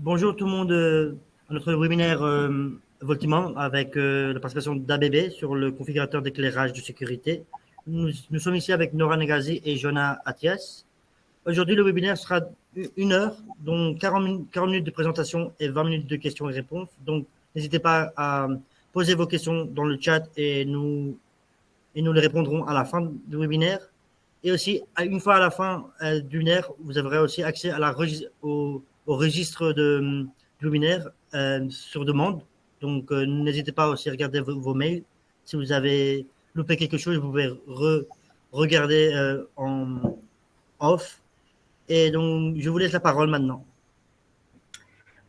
Bonjour tout le monde à notre webinaire Voltimum avec la participation d'ABB sur le configurateur d'éclairage de sécurité. Nous sommes ici avec Nora Negazi et Joanna Athias. Aujourd'hui, le webinaire sera 1 heure, dont 40 minutes de présentation et 20 minutes de questions et réponses. Donc, n'hésitez pas à poser vos questions dans le chat et nous les répondrons à la fin du webinaire. Et aussi, une fois à la fin du webinaire, vous aurez aussi accès à au registre du webinaire sur demande. Donc, n'hésitez pas aussi à regarder vos mails. Si vous avez loupé quelque chose, vous pouvez regarder en off. Et donc, je vous laisse la parole maintenant.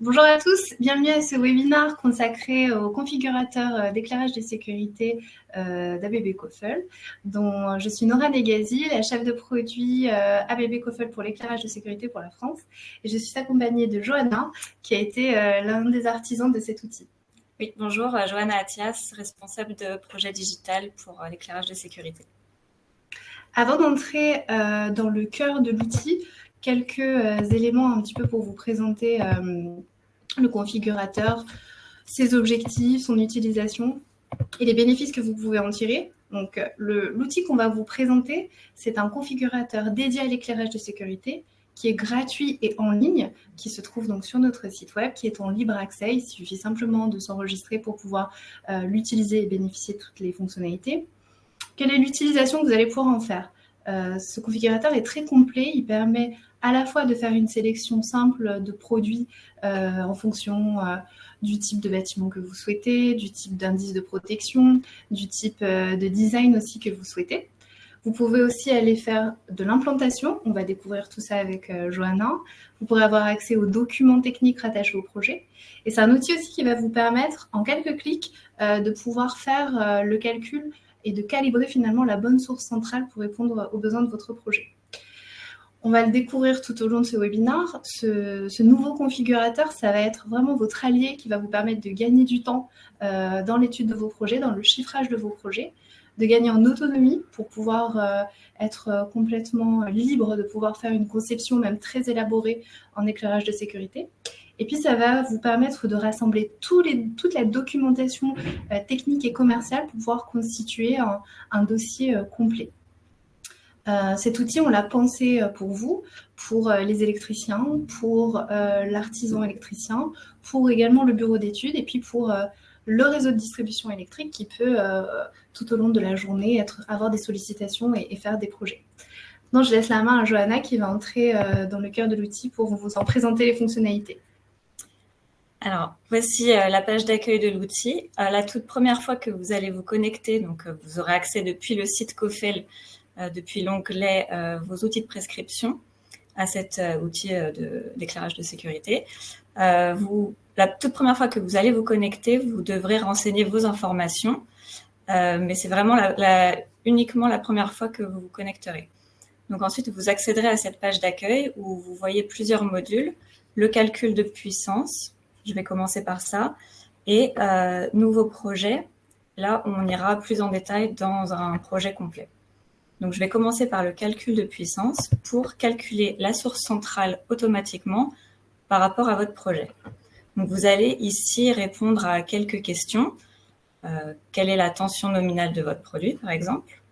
Bonjour à tous, bienvenue à ce webinaire consacré au configurateur d'éclairage de sécurité d'ABB Koffel, dont je suis Nora Negazi, la chef de produit ABB Koffel pour l'éclairage de sécurité pour la France. Et je suis accompagnée de Joanna, qui a été l'un des artisans de cet outil. Oui, bonjour, Joanna Athias, responsable de projet digital pour l'éclairage de sécurité. Avant d'entrer dans le cœur de l'outil, quelques éléments un petit peu pour vous présenter le configurateur, ses objectifs, son utilisation et les bénéfices que vous pouvez en tirer. Donc, l'outil qu'on va vous présenter, c'est un configurateur dédié à l'éclairage de sécurité qui est gratuit et en ligne, qui se trouve donc sur notre site web, qui est en libre accès. Il suffit simplement de s'enregistrer pour pouvoir l'utiliser et bénéficier de toutes les fonctionnalités. Quelle est l'utilisation que vous allez pouvoir en faire ? Ce configurateur est très complet, il permet à la fois de faire une sélection simple de produits en fonction du type de bâtiment que vous souhaitez, du type d'indice de protection, du type de design aussi que vous souhaitez. Vous pouvez aussi aller faire de l'implantation, on va découvrir tout ça avec Joanna. Vous pourrez avoir accès aux documents techniques rattachés au projet. Et c'est un outil aussi qui va vous permettre, en quelques clics, de pouvoir faire le calcul et de calibrer finalement la bonne source centrale pour répondre aux besoins de votre projet. On va le découvrir tout au long de ce webinaire. Ce nouveau configurateur, ça va être vraiment votre allié qui va vous permettre de gagner du temps dans l'étude de vos projets, dans le chiffrage de vos projets, de gagner en autonomie pour pouvoir être complètement libre de pouvoir faire une conception même très élaborée en éclairage de sécurité. Et puis, ça va vous permettre de rassembler toute la documentation technique et commerciale pour pouvoir constituer un dossier complet. Cet outil, on l'a pensé pour vous, pour les électriciens, pour l'artisan électricien, pour également le bureau d'études et puis pour le réseau de distribution électrique qui peut, tout au long de la journée, avoir des sollicitations et faire des projets. Donc, je laisse la main à Joanna qui va entrer dans le cœur de l'outil pour vous en présenter les fonctionnalités. Alors, voici la page d'accueil de l'outil. La toute première fois que vous allez vous connecter, donc vous aurez accès depuis le site Koffel, depuis l'onglet vos outils de prescription à cet outil d'éclairage de sécurité. La toute première fois que vous allez vous connecter, vous devrez renseigner vos informations, mais c'est vraiment uniquement la première fois que vous vous connecterez. Donc ensuite, vous accéderez à cette page d'accueil où vous voyez plusieurs modules, le calcul de puissance, je vais commencer par ça, et nouveau projet, là on ira plus en détail dans un projet complet. Donc, je vais commencer par le calcul de puissance pour calculer la source centrale automatiquement par rapport à votre projet. Donc, vous allez ici répondre à quelques questions. Quelle est la tension nominale de votre produit, par exemple?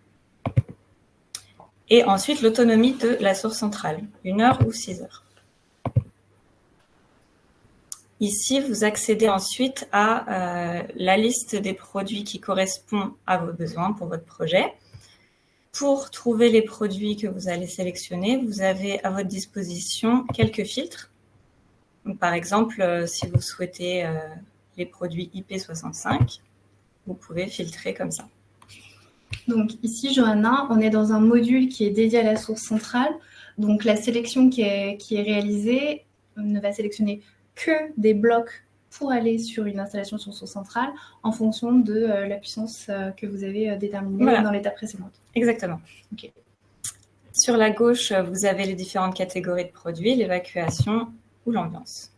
Et ensuite, l'autonomie de la source centrale, 1 heure ou 6 heures. Ici, vous accédez ensuite à la liste des produits qui correspond à vos besoins pour votre projet. Pour trouver les produits que vous allez sélectionner, vous avez à votre disposition quelques filtres. Donc, par exemple, si vous souhaitez les produits IP65, vous pouvez filtrer comme ça. Donc ici, Joanna, on est dans un module qui est dédié à la source centrale. Donc la sélection qui est réalisée ne va sélectionner que des blocs pour aller sur une installation sur source centrale en fonction de la puissance que vous avez déterminée dans l'étape précédente. Exactement. Okay. Sur la gauche, vous avez les différentes catégories de produits, l'évacuation ou l'ambiance.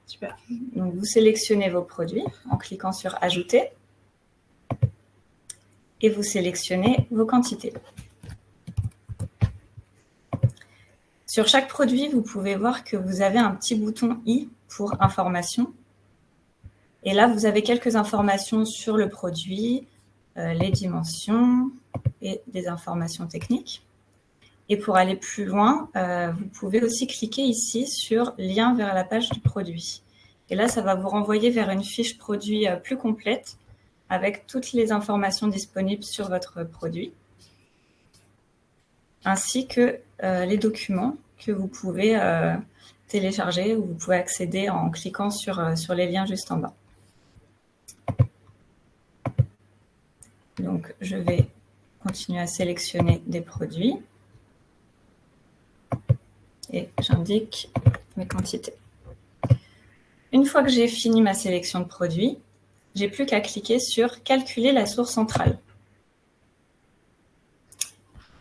Super. Donc, vous sélectionnez vos produits en cliquant sur « Ajouter » et vous sélectionnez vos quantités. Sur chaque produit, vous pouvez voir que vous avez un petit bouton i pour information. Et là, vous avez quelques informations sur le produit, les dimensions et des informations techniques. Et pour aller plus loin, vous pouvez aussi cliquer ici sur « Lien vers la page du produit ». Et là, ça va vous renvoyer vers une fiche produit plus complète avec toutes les informations disponibles sur votre produit, ainsi que les documents que vous pouvez télécharger ou vous pouvez accéder en cliquant sur les liens juste en bas. Donc, je vais continuer à sélectionner des produits et j'indique mes quantités. Une fois que j'ai fini ma sélection de produits, j'ai plus qu'à cliquer sur « Calculer la source centrale ».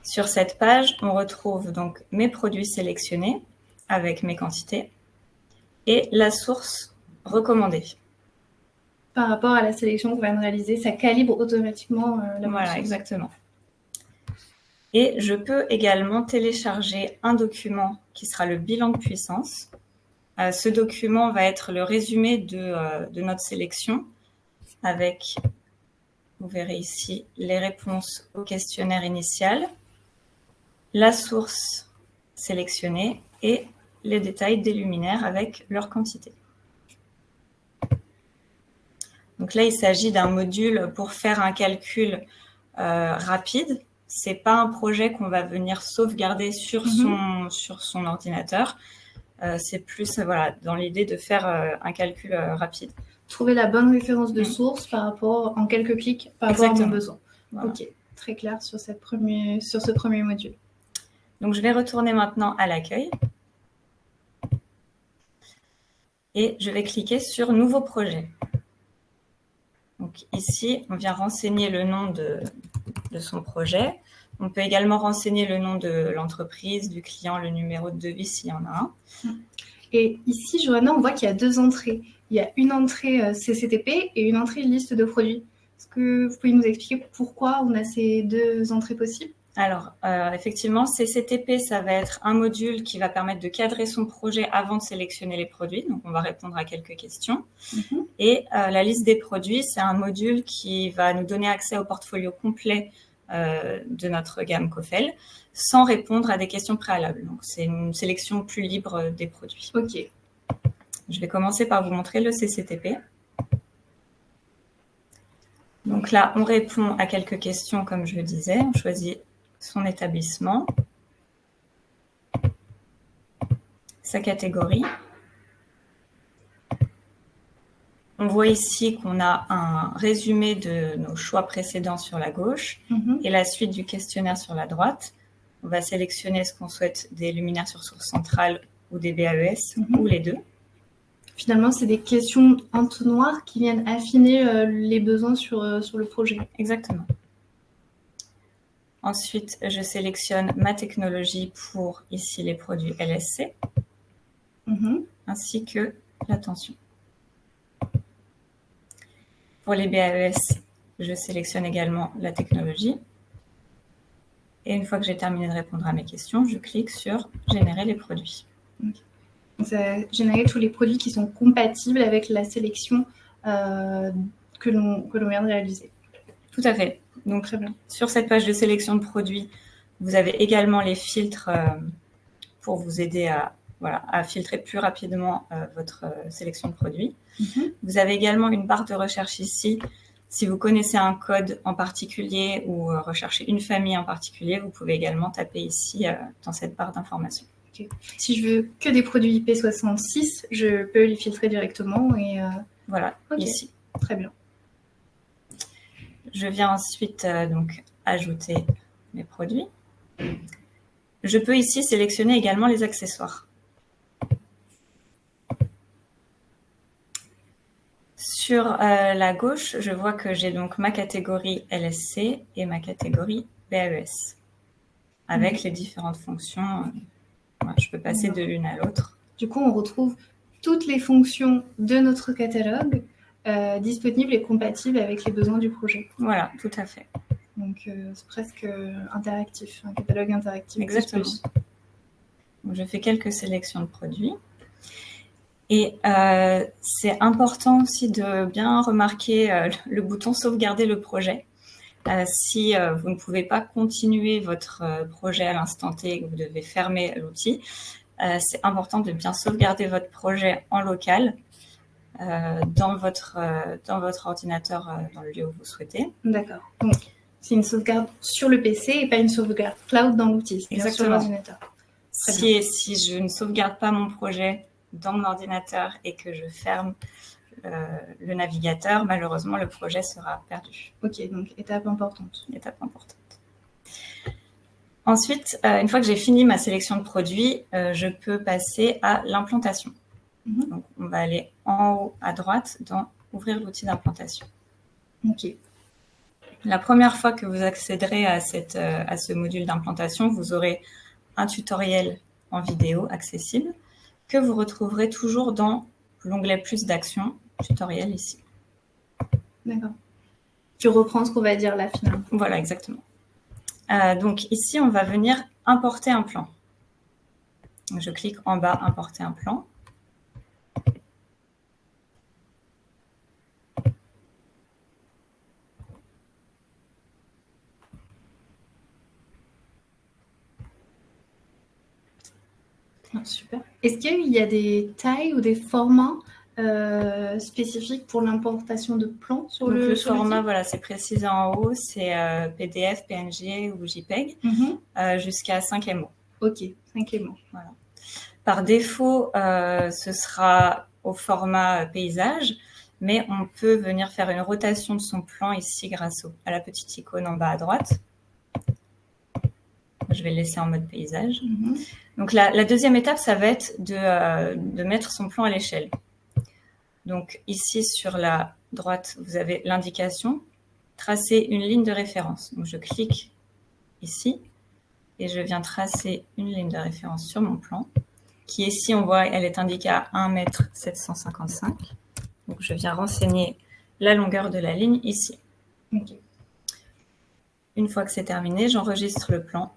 Sur cette page, on retrouve donc mes produits sélectionnés avec mes quantités et la source recommandée. Par rapport à la sélection qu'on vient de réaliser, ça calibre automatiquement la Voilà, source. exactement. Et je peux également télécharger un document qui sera le bilan de puissance. Ce document va être le résumé de notre sélection avec, vous verrez ici, les réponses au questionnaire initial, la source sélectionnée et les détails des luminaires avec leur quantité. Donc là, il s'agit d'un module pour faire un calcul rapide. Ce n'est pas un projet qu'on va venir sauvegarder sur son ordinateur. C'est plus dans l'idée de faire un calcul rapide. Trouver la bonne référence de source par rapport, en quelques clics, par rapport à mon besoin. Voilà. Ok, très clair sur ce premier module. Donc, je vais retourner maintenant à l'accueil. Et je vais cliquer sur « Nouveau projet ». Donc ici, on vient renseigner le nom de son projet. On peut également renseigner le nom de l'entreprise, du client, le numéro de devis s'il y en a un. Et ici, Johanna, on voit qu'il y a deux entrées. Il y a une entrée CCTP et une entrée liste de produits. Est-ce que vous pouvez nous expliquer pourquoi on a ces deux entrées possibles ? Alors, effectivement, CCTP, ça va être un module qui va permettre de cadrer son projet avant de sélectionner les produits. Donc, on va répondre à quelques questions. Et la liste des produits, c'est un module qui va nous donner accès au portfolio complet de notre gamme COFEL sans répondre à des questions préalables. Donc, c'est une sélection plus libre des produits. Ok. Je vais commencer par vous montrer le CCTP. Donc là, on répond à quelques questions, comme je le disais. On choisit son établissement, sa catégorie. On voit ici qu'on a un résumé de nos choix précédents sur la gauche et la suite du questionnaire sur la droite. On va sélectionner ce qu'on souhaite, des luminaires sur source centrale ou des BAES ou les deux. Finalement, c'est des questions entonnoirs qui viennent affiner les besoins sur le projet. Exactement. Ensuite, je sélectionne ma technologie pour, ici, les produits LSC, ainsi que la tension. Pour les BAES, je sélectionne également la technologie. Et une fois que j'ai terminé de répondre à mes questions, je clique sur « Générer les produits ». Donc, ça va générer tous les produits qui sont compatibles avec la sélection que l'on vient de réaliser. Tout à fait. Donc, très bien. Sur cette page de sélection de produits, vous avez également les filtres pour vous aider à filtrer plus rapidement votre sélection de produits. Vous avez également une barre de recherche ici. Si vous connaissez un code en particulier ou recherchez une famille en particulier, vous pouvez également taper ici dans cette barre d'information. Okay. Si je veux que des produits IP66, je peux les filtrer directement et voilà, ici. Très bien. Je viens ensuite donc ajouter mes produits. Je peux ici sélectionner également les accessoires. Sur la gauche, je vois que j'ai donc ma catégorie LSC et ma catégorie BAES avec les différentes fonctions. Je peux passer de l'une à l'autre. Du coup, on retrouve toutes les fonctions de notre catalogue disponibles et compatibles avec les besoins du projet. Voilà, tout à fait. Donc, c'est presque interactif, un catalogue interactif. Exactement. Donc, je fais quelques sélections de produits. Et c'est important aussi de bien remarquer le bouton « Sauvegarder le projet ». Si vous ne pouvez pas continuer votre projet à l'instant T et que vous devez fermer l'outil, c'est important de bien sauvegarder votre projet en local dans votre ordinateur, dans le lieu où vous souhaitez. D'accord. Donc, c'est une sauvegarde sur le PC et pas une sauvegarde cloud dans l'outil, c'est-à-dire sur l'ordinateur. Si je ne sauvegarde pas mon projet dans mon ordinateur et que je ferme le navigateur, malheureusement, le projet sera perdu. Ok, donc étape importante. Étape importante. Ensuite, une fois que j'ai fini ma sélection de produits, je peux passer à l'implantation. Donc, on va aller en haut à droite dans « Ouvrir l'outil d'implantation ». Ok. La première fois que vous accéderez à ce module d'implantation, vous aurez un tutoriel en vidéo accessible que vous retrouverez toujours dans l'onglet « Plus d'actions », tutoriel ici. D'accord. Tu reprends ce qu'on va dire là finalement. Voilà, exactement. Donc ici, on va venir importer un plan. Donc, je clique en bas « Importer un plan ». Super. Est-ce qu'il y a des tailles ou des formats spécifiques pour l'importation de plans sur le format, voilà, c'est précisé en haut, c'est PDF, PNG ou JPEG, jusqu'à 5 MO. Ok, 5 MO. Voilà. Par défaut, ce sera au format paysage, mais on peut venir faire une rotation de son plan ici grâce à la petite icône en bas à droite. Je vais le laisser en mode paysage. Donc la deuxième étape, ça va être de mettre son plan à l'échelle. Donc ici, sur la droite, vous avez l'indication « Tracer une ligne de référence ». Donc je clique ici et je viens tracer une ligne de référence sur mon plan, qui ici, on voit, elle est indiquée à 1,755 m. Donc je viens renseigner la longueur de la ligne ici. Okay. Une fois que c'est terminé, j'enregistre le plan.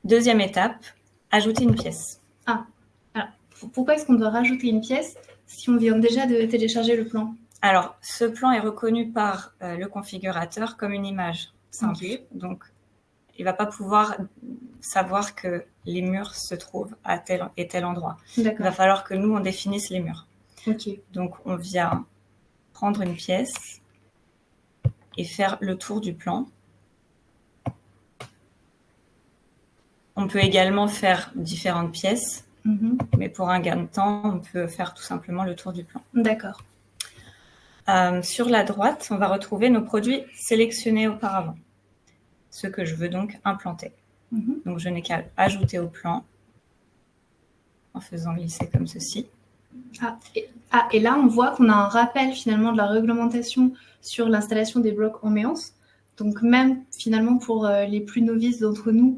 Deuxième étape, ajouter une pièce. Ah, alors, pourquoi est-ce qu'on doit rajouter une pièce si on vient déjà de télécharger le plan? Alors, ce plan est reconnu par le configurateur comme une image simple. Okay. Donc, il ne va pas pouvoir savoir que les murs se trouvent à tel et tel endroit. Il va falloir que nous, on définisse les murs. Okay. Donc, on vient prendre une pièce et faire le tour du plan. On peut également faire différentes pièces, mais pour un gain de temps, on peut faire tout simplement le tour du plan. D'accord. Sur la droite, on va retrouver nos produits sélectionnés auparavant, ceux que je veux donc implanter. Donc, je n'ai qu'à ajouter au plan en faisant glisser comme ceci. Et là, on voit qu'on a un rappel finalement de la réglementation sur l'installation des blocs en méance. Donc même finalement pour les plus novices d'entre nous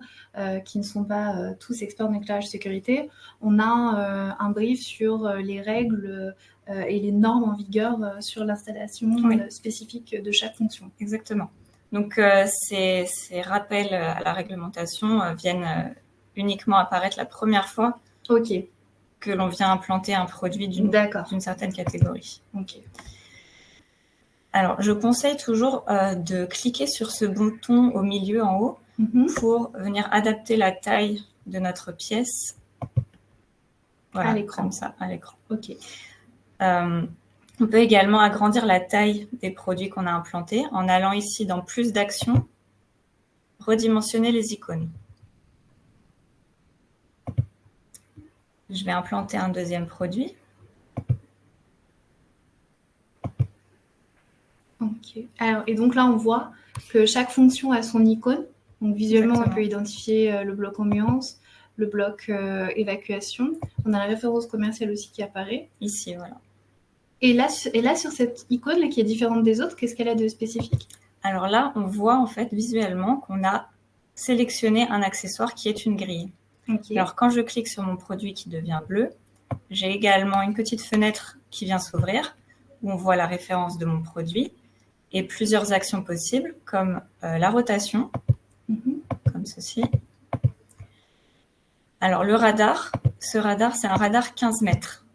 qui ne sont pas tous experts en éclairage sécurité, on a un brief sur les règles et les normes en vigueur sur l'installation spécifique de chaque fonction. Exactement. Donc ces rappels à la réglementation viennent uniquement apparaître la première fois que l'on vient implanter un produit d'une certaine catégorie. Alors, je conseille toujours de cliquer sur ce bouton au milieu en haut pour venir adapter la taille de notre pièce. Voilà, à l'écran. Comme ça, à l'écran. On peut également agrandir la taille des produits qu'on a implantés en allant ici dans Plus d'actions, redimensionner les icônes. Je vais implanter un deuxième produit. Alors, et donc là, on voit que chaque fonction a son icône. Donc visuellement, on peut identifier le bloc ambiance, le bloc évacuation. On a la référence commerciale aussi qui apparaît. Ici, voilà. Et là sur cette icône là, qui est différente des autres, qu'est-ce qu'elle a de spécifique? Alors là, on voit en fait visuellement qu'on a sélectionné un accessoire qui est une grille. Alors quand je clique sur mon produit qui devient bleu, j'ai également une petite fenêtre qui vient s'ouvrir où on voit la référence de mon produit et plusieurs actions possibles comme la rotation, comme ceci, Alors, ce radar, c'est un radar 15 mètres.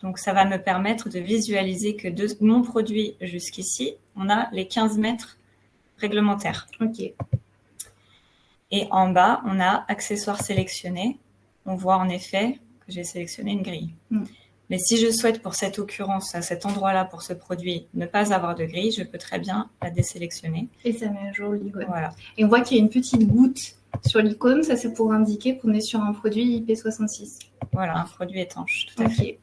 Donc, ça va me permettre de visualiser que de mon produit jusqu'ici, on a les 15 mètres réglementaires. Ok. Et en bas, on a accessoires sélectionnés. On voit en effet que j'ai sélectionné une grille. Mais si je souhaite pour cette occurrence, à cet endroit-là, pour ce produit, ne pas avoir de grille, je peux très bien la désélectionner. Et ça met à jour l'icône. Voilà. Et on voit qu'il y a une petite goutte sur l'icône. Ça, c'est pour indiquer qu'on est sur un produit IP66. Voilà, un produit étanche, tout à fait.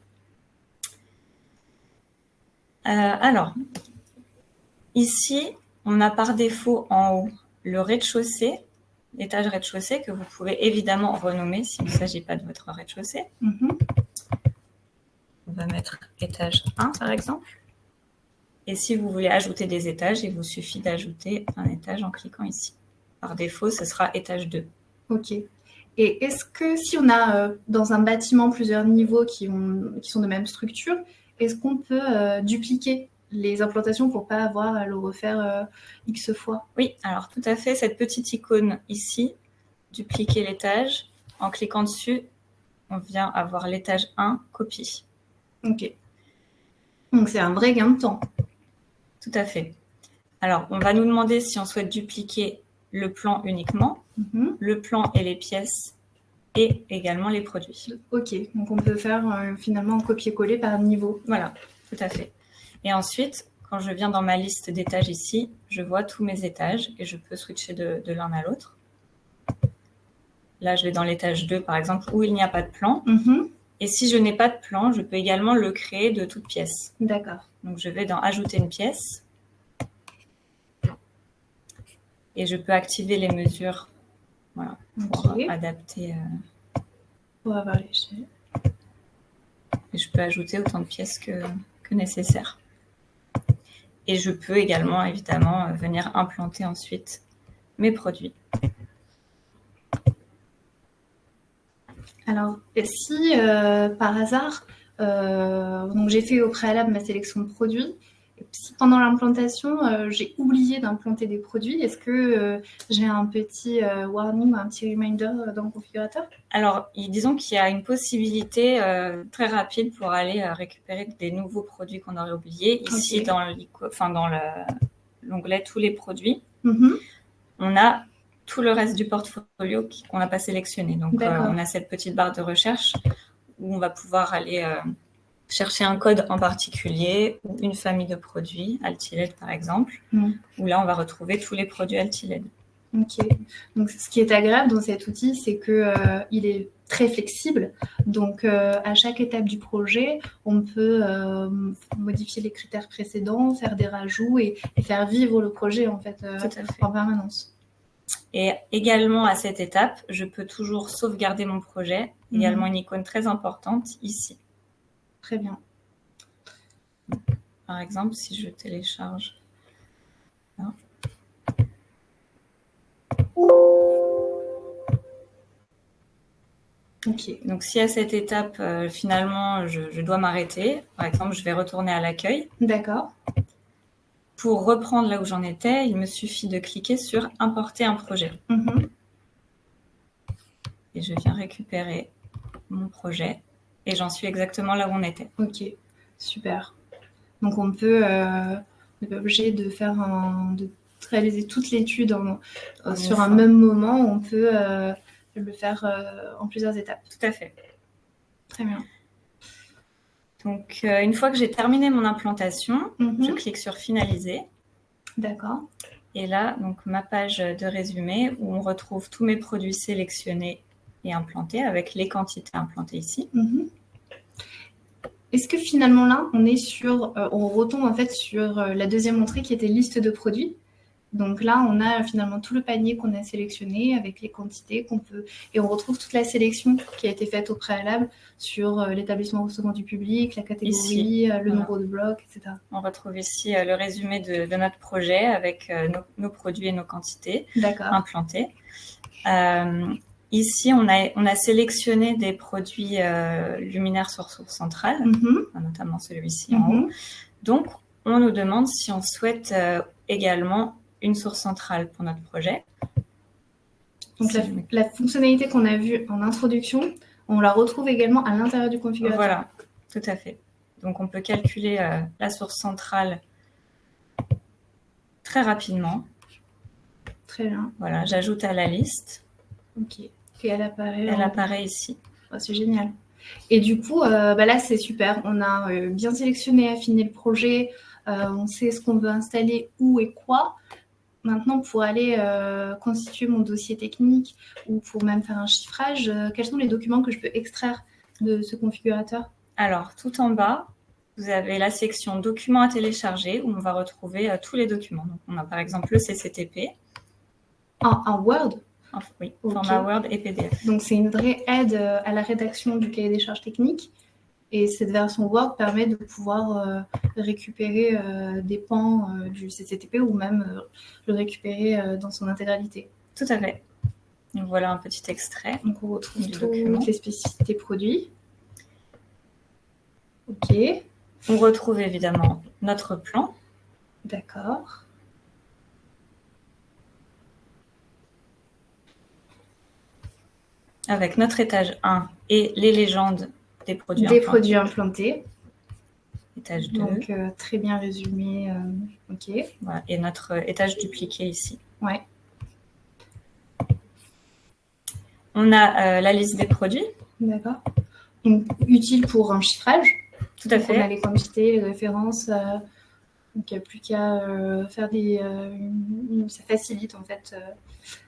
Alors, ici, on a par défaut en haut le rez-de-chaussée, l'étage rez-de-chaussée que vous pouvez évidemment renommer s'il ne s'agit pas de votre rez-de-chaussée. On va mettre étage 1 par exemple. Et si vous voulez ajouter des étages, il vous suffit d'ajouter un étage en cliquant ici. Par défaut, ce sera étage 2. Ok. Et est-ce que si on a dans un bâtiment plusieurs niveaux qui sont de même structure, est-ce qu'on peut dupliquer les implantations pour ne pas avoir à le refaire X fois? Oui, alors tout à fait. Cette petite icône ici, dupliquer l'étage, en cliquant dessus, on vient avoir l'étage 1, copie. Ok. Donc c'est un vrai gain de temps. Tout à fait. Alors, on va nous demander si on souhaite dupliquer le plan uniquement, le plan et les pièces, et également les produits. Ok, donc on peut faire finalement un copier-coller par niveau. Voilà, tout à fait. Et ensuite, quand je viens dans ma liste d'étages ici, je vois tous mes étages et je peux switcher de l'un à l'autre. Là, je vais dans l'étage 2, par exemple, où il n'y a pas de plan. Et si je n'ai pas de plan, je peux également le créer de toute pièce. D'accord. Donc, je vais dans Ajouter une pièce. Et je peux activer les mesures pour adapter. Pour avoir l'échelle. Et je peux ajouter autant de pièces que nécessaire. Et je peux également, évidemment, venir implanter ensuite mes produits. Alors, si par hasard, donc j'ai fait au préalable ma sélection de produits, et si pendant l'implantation, j'ai oublié d'implanter des produits, est-ce que j'ai un petit warning ou un petit reminder dans le configurateur? Alors, disons qu'il y a une possibilité très rapide pour aller récupérer des nouveaux produits qu'on aurait oubliés. Ici, dans l'onglet « Tous les produits », on a tout le reste du portfolio qu'on n'a pas sélectionné. Donc, on a cette petite barre de recherche où on va pouvoir aller chercher un code en particulier ou une famille de produits, Altiled par exemple, où là, on va retrouver tous les produits Altiled. Ok. Donc, ce qui est agréable dans cet outil, c'est qu'il est très flexible. Donc, à chaque étape du projet, on peut modifier les critères précédents, faire des rajouts et faire vivre le projet en fait, en permanence. Et également à cette étape, je peux toujours sauvegarder mon projet. Également une icône très importante ici. Très bien. Par exemple, si je télécharge. Là. Ok. Donc, si à cette étape, finalement, je dois m'arrêter, par exemple, je vais retourner à l'accueil. D'accord. Pour reprendre là où j'en étais, il me suffit de cliquer sur « Importer un projet ». Et je viens récupérer mon projet et j'en suis exactement là où on était. Ok, super. Donc, on peut, n'est pas obligé de faire de réaliser toute l'étude sur un même moment. On peut le faire en plusieurs étapes. Tout à fait. Très bien. Donc, une fois que j'ai terminé mon implantation, je clique sur « Finaliser ». D'accord. Et là, donc, ma page de résumé où on retrouve tous mes produits sélectionnés et implantés avec les quantités implantées ici. Est-ce que finalement là, on retombe en fait sur la deuxième entrée qui était liste de produits? Donc là, on a finalement tout le panier qu'on a sélectionné avec les quantités et on retrouve toute la sélection qui a été faite au préalable sur l'établissement recevant du public, la catégorie, le nombre de blocs, etc. On retrouve ici le résumé de notre projet avec nos produits et nos quantités implantés. Ici, on a sélectionné des produits luminaires sur source centrale, notamment celui-ci en haut. Donc, on nous demande si on souhaite également une source centrale pour notre projet. Donc, la fonctionnalité qu'on a vue en introduction, on la retrouve également à l'intérieur du configurateur. Voilà, tout à fait. Donc, on peut calculer la source centrale très rapidement. Très bien. Voilà, j'ajoute à la liste. Ok. Et elle apparaît. Elle apparaît ici. Oh, c'est génial. Et du coup, là, c'est super. On a bien sélectionné, affiné le projet. On sait ce qu'on veut installer, où et quoi. Maintenant, pour aller constituer mon dossier technique ou pour même faire un chiffrage, quels sont les documents que je peux extraire de ce configurateur? Alors, tout en bas, vous avez la section documents à télécharger où on va retrouver tous les documents. Donc, on a par exemple le CCTP. En Word? Oui, okay. Format Word et PDF. Donc, c'est une vraie aide à la rédaction du cahier des charges techniques. Et cette version Word permet de pouvoir récupérer des pans du CCTP ou même le récupérer dans son intégralité. Tout à fait. Donc, voilà un petit extrait. Donc, on retrouve toutes les spécificités produits. OK. On retrouve évidemment notre plan. D'accord. Avec notre étage 1 et les légendes des produits implantés. Des produits implantés. Étage 2. Donc, très bien résumé. OK. Voilà. Et notre étage dupliqué ici. Ouais. On a la liste des produits. D'accord. Donc, utile pour un chiffrage. Tout à fait. On a les quantités, les références. Donc, il n'y a plus qu'à faire ça facilite en fait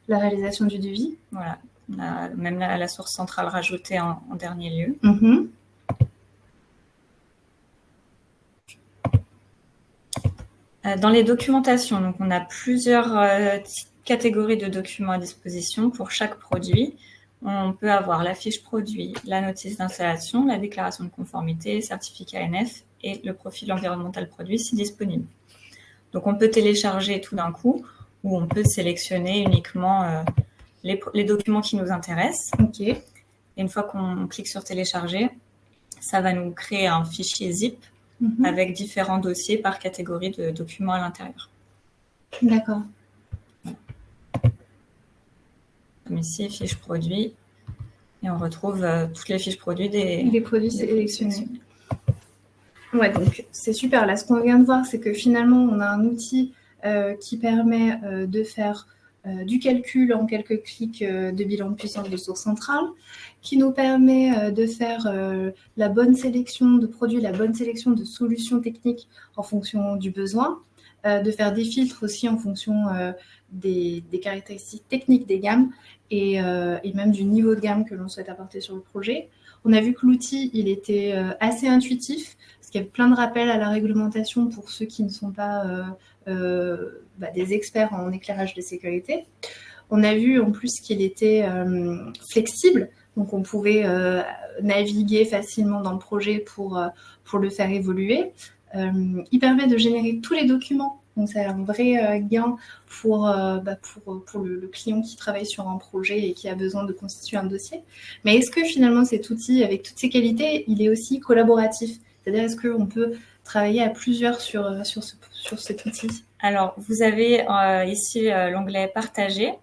la réalisation du devis. Voilà. On a même la source centrale rajoutée en dernier lieu. Mm-hmm. Dans les documentations, donc on a plusieurs catégories de documents à disposition pour chaque produit. On peut avoir la fiche produit, la notice d'installation, la déclaration de conformité, certificat NF et le profil environnemental produit si disponible. Donc, on peut télécharger tout d'un coup ou on peut sélectionner uniquement les documents qui nous intéressent. OK. Et une fois qu'on clique sur télécharger, ça va nous créer un fichier zip avec différents dossiers par catégorie de documents à l'intérieur. D'accord. Comme ici, fiche produit. Et on retrouve toutes les fiches produits des produits sélectionnés. Ouais, donc c'est super. Là, ce qu'on vient de voir, c'est que finalement, on a un outil qui permet de faire du calcul en quelques clics de bilan de puissance de source centrale, qui nous permet de faire la bonne sélection de produits, la bonne sélection de solutions techniques en fonction du besoin, de faire des filtres aussi en fonction des caractéristiques techniques des gammes et même du niveau de gamme que l'on souhaite apporter sur le projet. On a vu que l'outil, il était assez intuitif, parce qu'il y a plein de rappels à la réglementation pour ceux qui ne sont pas des experts en éclairage de sécurité. On a vu en plus qu'il était flexible, donc on pouvait naviguer facilement dans le projet pour le faire évoluer. Il permet de générer tous les documents, donc c'est un vrai gain pour le client qui travaille sur un projet et qui a besoin de constituer un dossier. Mais est-ce que finalement cet outil, avec toutes ses qualités, il est aussi collaboratif? C'est-à-dire, est-ce qu'on peut travailler à plusieurs sur cet outil? Alors, vous avez ici l'onglet « Partager »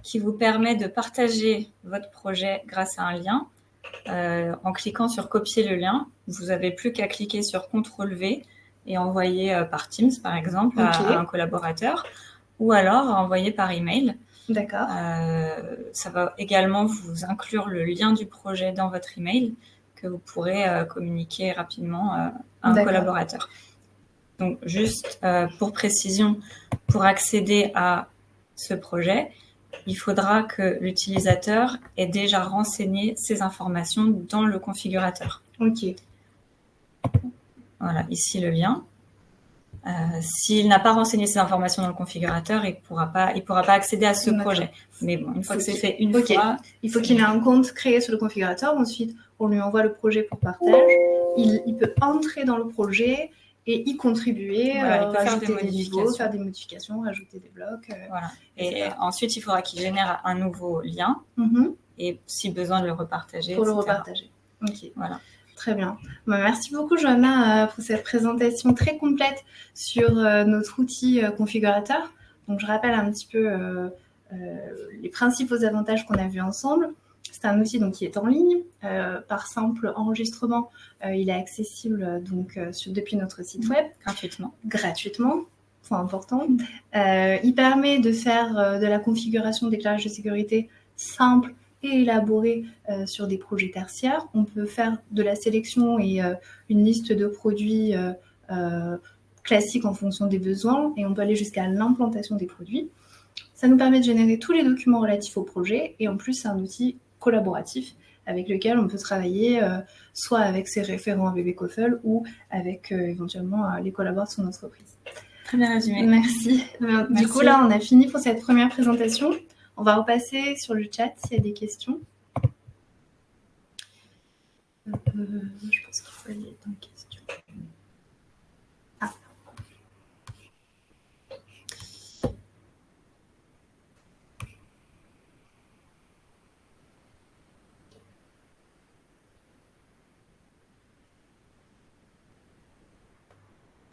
qui vous permet de partager votre projet grâce à un lien. En cliquant sur « Copier le lien », vous n'avez plus qu'à cliquer sur « CTRL-V » et envoyer par Teams, par exemple, à un collaborateur, ou alors envoyer par email. D'accord. Ça va également vous inclure le lien du projet dans votre email que vous pourrez communiquer rapidement à un collaborateur. Donc, juste pour précision, pour accéder à ce projet, il faudra que l'utilisateur ait déjà renseigné ces informations dans le configurateur. OK. Voilà, ici le lien. S'il n'a pas renseigné ces informations dans le configurateur, il pourra pas accéder à ce projet. Mais bon, une fois que c'est fait une fois... Il faut qu'il ait un compte créé sur le configurateur. Ensuite, on lui envoie le projet pour partage. Il peut entrer dans le projet et y contribuer, voilà, il peut rajouter des niveaux, faire des modifications, rajouter des blocs. Voilà. Et ensuite, il faudra qu'il génère un nouveau lien et si besoin de le repartager, pour le repartager. OK. Voilà. Très bien. Merci beaucoup, Johanna, pour cette présentation très complète sur notre outil configurateur. Donc, je rappelle un petit peu les principaux avantages qu'on a vus ensemble. C'est un outil donc, qui est en ligne, par simple enregistrement. Il est accessible depuis notre site web. Gratuitement, point important. Il permet de faire de la configuration d'éclairage de sécurité simple et élaborée sur des projets tertiaires. On peut faire de la sélection et une liste de produits classiques en fonction des besoins, et on peut aller jusqu'à l'implantation des produits. Ça nous permet de générer tous les documents relatifs au projet, et en plus, c'est un outil collaboratif avec lequel on peut travailler soit avec ses référents ABB COFL ou avec éventuellement les collaborateurs de son entreprise. Très bien résumé. Merci. Du coup, là, on a fini pour cette première présentation. On va repasser sur le chat s'il y a des questions. Je pense qu'il faut aller dans les questions. Ah.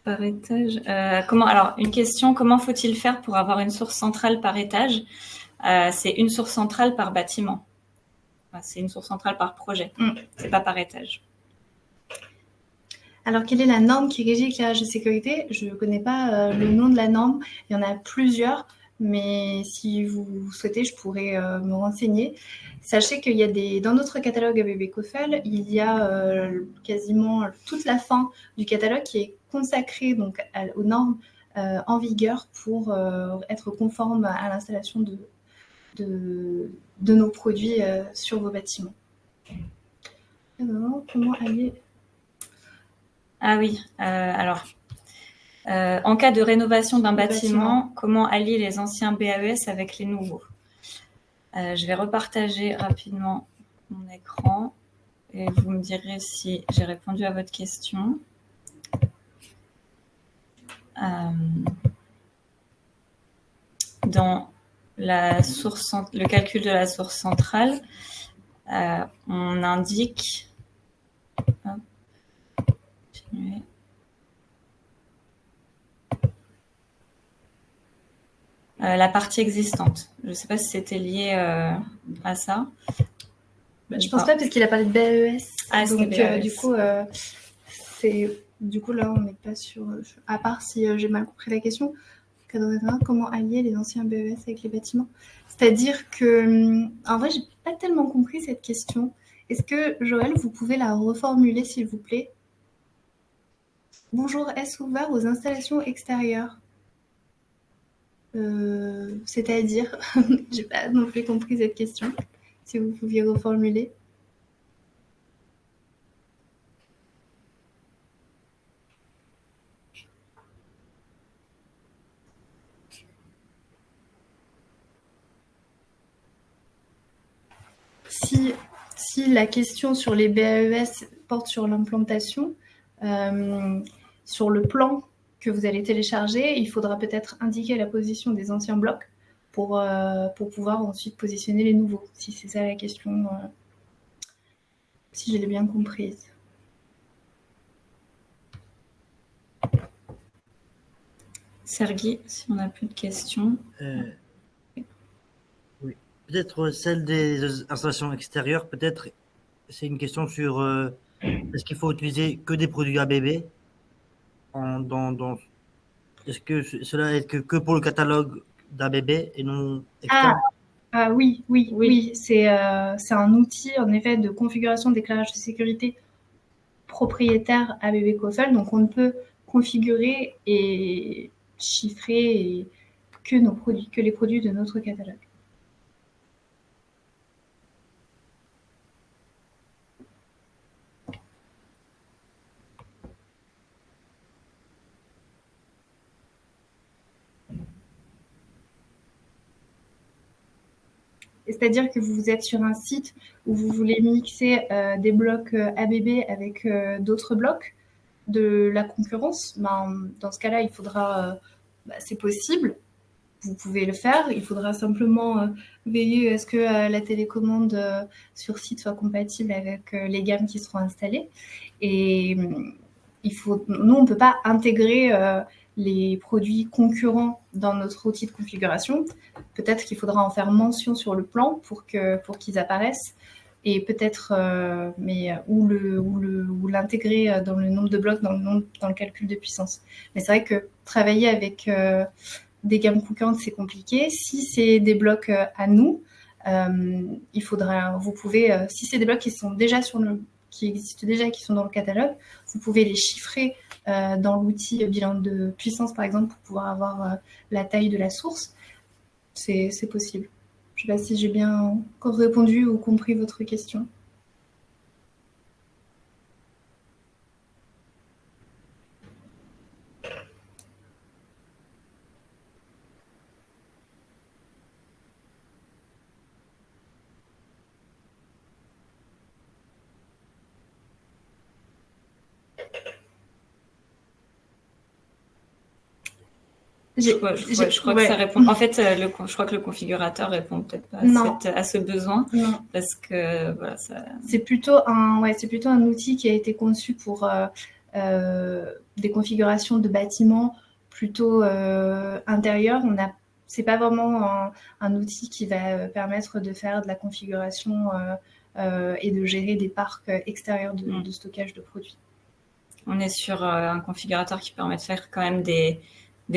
Par étage. Alors, une question, comment faut-il faire pour avoir une source centrale par étage? C'est une source centrale par bâtiment. Enfin, c'est une source centrale par projet. C'est pas par étage. Alors, quelle est la norme qui régit l'éclairage de sécurité? Je ne connais pas le nom de la norme. Il y en a plusieurs, mais si vous souhaitez, je pourrais me renseigner. Sachez qu'il y a dans notre catalogue ABB COFL, il y a quasiment toute la fin du catalogue qui est consacrée donc, aux normes en vigueur pour être conforme à l'installation de nos produits sur vos bâtiments. Alors, comment aller... Ah oui, en cas de rénovation d'un bâtiment, comment allier les anciens BAES avec les nouveaux? Je vais repartager rapidement mon écran et vous me direz si j'ai répondu à votre question. Dans le calcul de la source centrale, on indique... la partie existante. Je ne sais pas si c'était lié à ça. Je ne pense pas parce qu'il a parlé de BAES. Donc, BAES. Du coup, là, on n'est pas sur... À part si j'ai mal compris la question. Comment allier les anciens BAES avec les bâtiments? C'est-à-dire que... En vrai, je n'ai pas tellement compris cette question. Est-ce que, Joël, vous pouvez la reformuler, s'il vous plaît? Bonjour, est-ce ouvert aux installations extérieures? C'est-à-dire, j'ai pas non plus compris cette question. Si vous pouviez reformuler. Si la question sur les BAES porte sur l'implantation, sur le plan que vous allez télécharger, il faudra peut-être indiquer la position des anciens blocs pour pouvoir ensuite positionner les nouveaux, si c'est ça la question, si je l'ai bien comprise. Sergui, si on n'a plus de questions. Oui. Peut-être celle des installations extérieures, peut-être c'est une question sur est-ce qu'il faut utiliser que des produits ABB est-ce que cela est que pour le catalogue d'ABB et non externe? Oui. C'est un outil, en effet, de configuration d'éclairage de sécurité propriétaire ABB COFL. Donc, on ne peut configurer et chiffrer que les produits de notre catalogue. C'est-à-dire que vous êtes sur un site où vous voulez mixer des blocs ABB avec d'autres blocs de la concurrence. Dans ce cas-là, il faudra... c'est possible, vous pouvez le faire. Il faudra simplement veiller à ce que la télécommande sur site soit compatible avec les gammes qui seront installées. Et nous, on ne peut pas intégrer les produits concurrents dans notre outil de configuration. Peut-être qu'il faudra en faire mention sur le plan pour qu'ils apparaissent, et peut-être ou l'intégrer dans le nombre de blocs, dans le calcul de puissance. Mais c'est vrai que travailler avec des gammes concurrentes, c'est compliqué. Si c'est des blocs à nous, vous pouvez, si c'est des blocs qui existent déjà, qui sont dans le catalogue, vous pouvez les chiffrer dans l'outil bilan de puissance, par exemple, pour pouvoir avoir la taille de la source. C'est possible. Je ne sais pas si j'ai bien répondu ou compris votre question. Je crois que ça répond. En fait, je crois que le configurateur répond peut-être pas à ce besoin, parce que voilà, c'est plutôt un outil qui a été conçu pour des configurations de bâtiments plutôt intérieurs. C'est pas vraiment un outil qui va permettre de faire de la configuration et de gérer des parcs extérieurs de stockage de produits. On est sur un configurateur qui permet de faire quand même des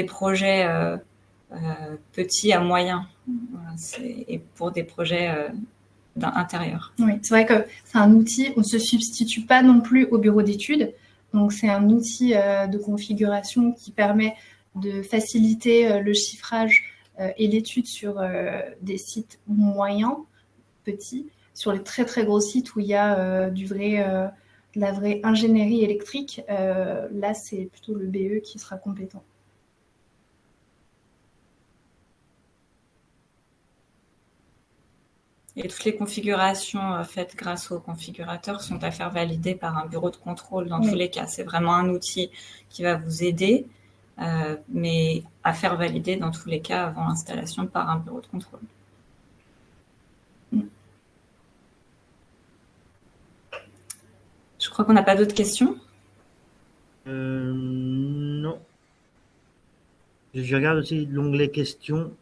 projets petits à moyens, voilà, et pour des projets d'intérieur. Oui, c'est vrai que c'est un outil, on ne se substitue pas non plus au bureau d'études, donc c'est un outil de configuration qui permet de faciliter le chiffrage et l'étude sur des sites moyens, petits, sur les très très gros sites où il y a de la vraie ingénierie électrique, là c'est plutôt le BE qui sera compétent. Et toutes les configurations faites grâce au configurateur sont à faire valider par un bureau de contrôle dans tous les cas. C'est vraiment un outil qui va vous aider, mais à faire valider dans tous les cas avant l'installation par un bureau de contrôle. Je crois qu'on n'a pas d'autres questions. Non. Je regarde aussi l'onglet questions.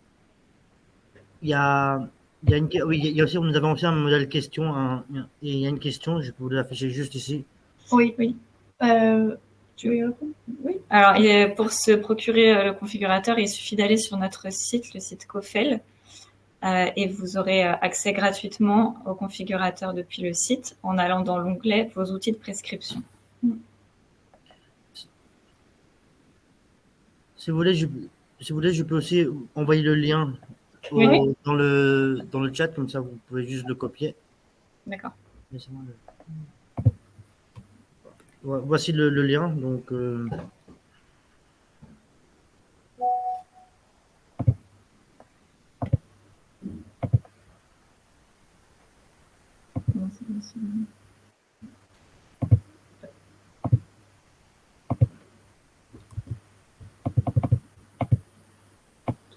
Il y a aussi, nous avons aussi un modèle question, et il y a une question, je peux vous l'afficher juste ici. Oui. Tu veux y répondre? Oui. Alors, pour se procurer le configurateur, il suffit d'aller sur notre site, le site COFEL, et vous aurez accès gratuitement au configurateur depuis le site en allant dans l'onglet vos outils de prescription. Si vous voulez, je peux aussi envoyer le lien dans le chat, comme ça vous pouvez juste le copier. D'accord. Voici le lien. Donc,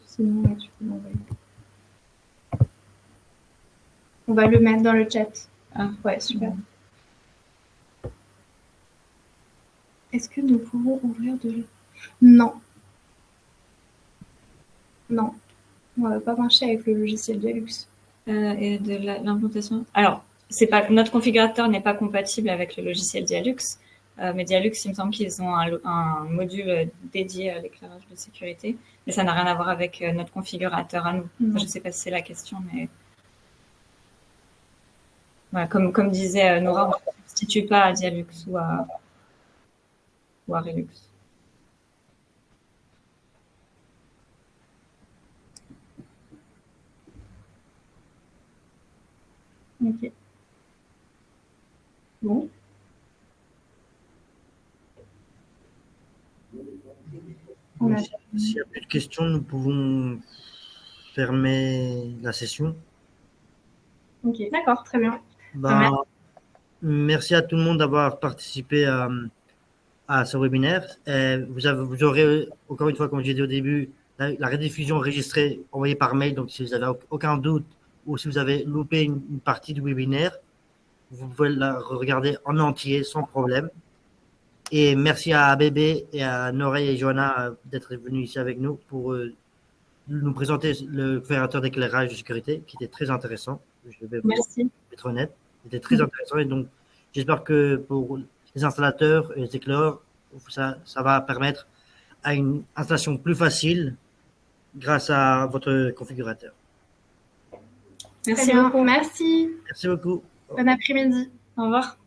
Sinon, tu peux l'envoyer. On va le mettre dans le chat. Ah, ouais, super. Est-ce que nous pouvons ouvrir Non. Non. On ne va pas marcher avec le logiciel Dialux. Et de l'implantation. Alors, notre configurateur n'est pas compatible avec le logiciel Dialux, mais Dialux, il me semble qu'ils ont un module dédié à l'éclairage de sécurité, mais ça n'a rien à voir avec notre configurateur à nous. Enfin, je ne sais pas si c'est la question, mais voilà, comme disait Nora, on ne se substitue pas à Dialux ou à Relux. Ok. Bon. S'il n'y a plus de questions, nous pouvons fermer la session. Ok, d'accord, très bien. Merci à tout le monde d'avoir participé à ce webinaire. Vous aurez, encore une fois, comme j'ai dit au début, la rediffusion enregistrée, envoyée par mail. Donc, si vous avez aucun doute ou si vous avez loupé une partie du webinaire, vous pouvez la regarder en entier sans problème. Et merci à ABB et à Nora et Johanna d'être venus ici avec nous pour nous présenter le configurateur d'éclairage de sécurité qui était très intéressant. Je vais Merci. être honnête. C'était très intéressant et donc j'espère que pour les installateurs et les éclaireurs, ça va permettre à une installation plus facile grâce à votre configurateur. Merci Très bien. beaucoup. Merci. Merci beaucoup. Bon après-midi. Au revoir.